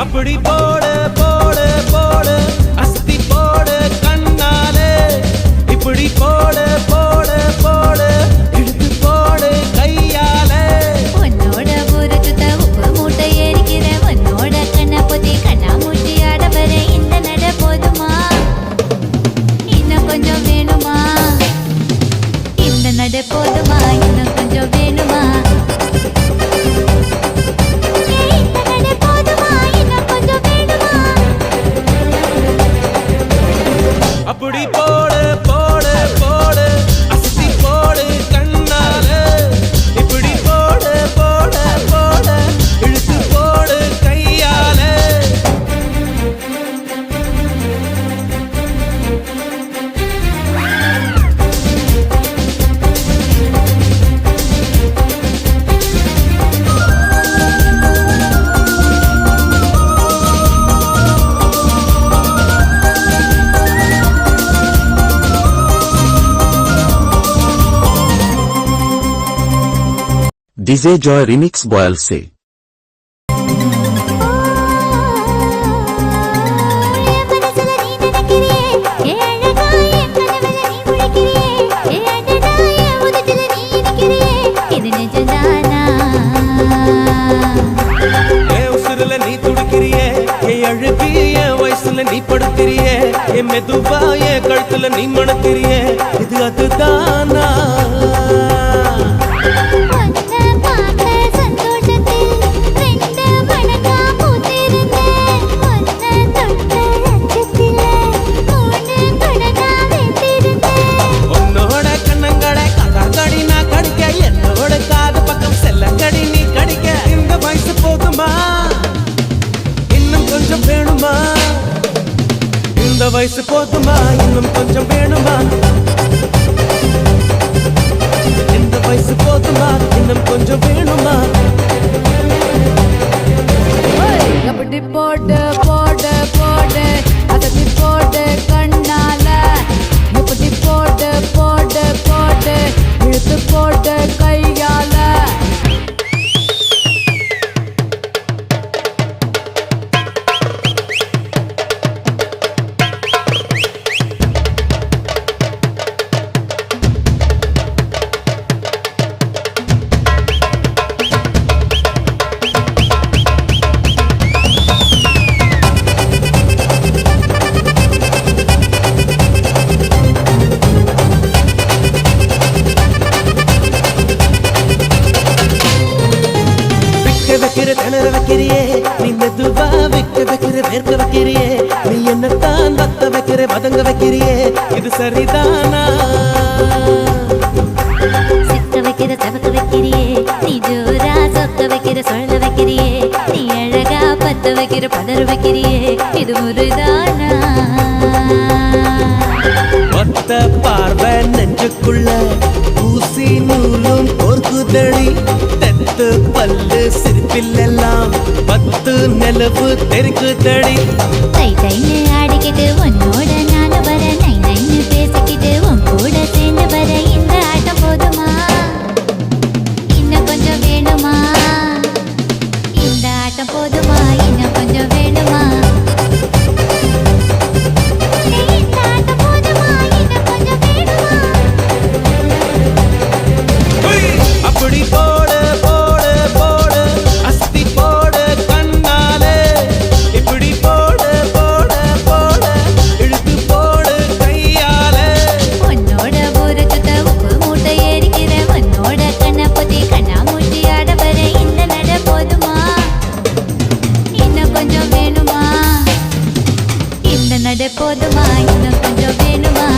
அப்படி போடு போடு போடு அஸ்தி போடு கண்ணாலே இப்படி போடு போடு போடு இழுத்து போடு கையாலே உன்னோட ஊரு சுத்த உப்பு மூட்டை ஏறிக்கிற உன்னோட கண்ண பொத்தி கண்ணா மூட்டி ஆட வர இந்த நட போதுமா இன்னும் கொஞ்சம் வேணுமா இந்த நட போதுமா இன்னும் கொஞ்சம் வேணுமா அப்படி போடு போடு போடு அஸ்தி போடு கண்ணாலே இப்படி போடு போடு போடு இழுத்து போடு கையாலே DJ Joy Remix Boyle से நீ துடிக்கிறியே அழுகிய வயசுல நீ படுத்திரியே மெதுவாய கழுத்துல நீ மணத்திரியே இது அதுதானா உன்னோட கண்ணங்களை கடி நான் கடிக்க என்னோட காது பக்கம் செல்லங்கடி நீ கடிக்க இந்த வயசு போதுமா இன்னும் கொஞ்சம் வேணுமா இந்த வயசு போதுமா இன்னும் கொஞ்சம் வேணுமா இந்த வயசு போதுமா இன்னும் கொஞ்சம் வேணுமா அப்படி போடு போடு போடு அதட்டி போடு கண்ணால இப்படி போடு போடு போடு இழுத்து போடு கையால வைக்கிற திணற வைக்கிறியே நீ மெதுவா வைக்கிற வேர்க்க வைக்கிறியே நீ என்னத்தான் வத்த வைக்கிற வதங்க வைக்கிறியே இது சரிதானா சிக்க வைக்கிற சவக்க வைக்கிறியே நீ ஜோரா சொக்க வைக்கிற சொல்ல வைக்கிறியே நீ அழகா பத்த வைக்கிற பதறு வைக்கிறியே இது முருதானா ஒத்த பார்வை நெஞ்சுக்குள்ள ஊசி நூலும் கோர்க்குதடி தெத்து பல்லு சிரிப்பிலெல்லாம் பத்து நிலவு தெருக்குதடி தை தைன்னு ஆடிக்கிட்டு உன்னோட நானு வர நை நைன்னு பேசிக்கிட்டு உன் கூட சேர்ந்து வர இந்த ஆட்டம் போதுமா இன்னும் கொஞ்சம் வேணுமா இந்த ஆட்டம் போதுமா இன்னும் கொஞ்சம் வேணுமா அப்படி போடு போடு போடு அஸ்தி போடு கண்ணாலே இப்படி போடு போடு போடு இழுத்து போடு கையாலே உன்னோட ஊரு சுத்த உப்பு மூட்டை ஏறிக்கிற உன்னோட கண்ண பொத்தி கண்ணா மூட்டி ஆட வர இந்த நட போதுமா இன்னும் கொஞ்சம் வேணுமா இந்த நட போதுமா இன்னும் கொஞ்சம் வேணுமா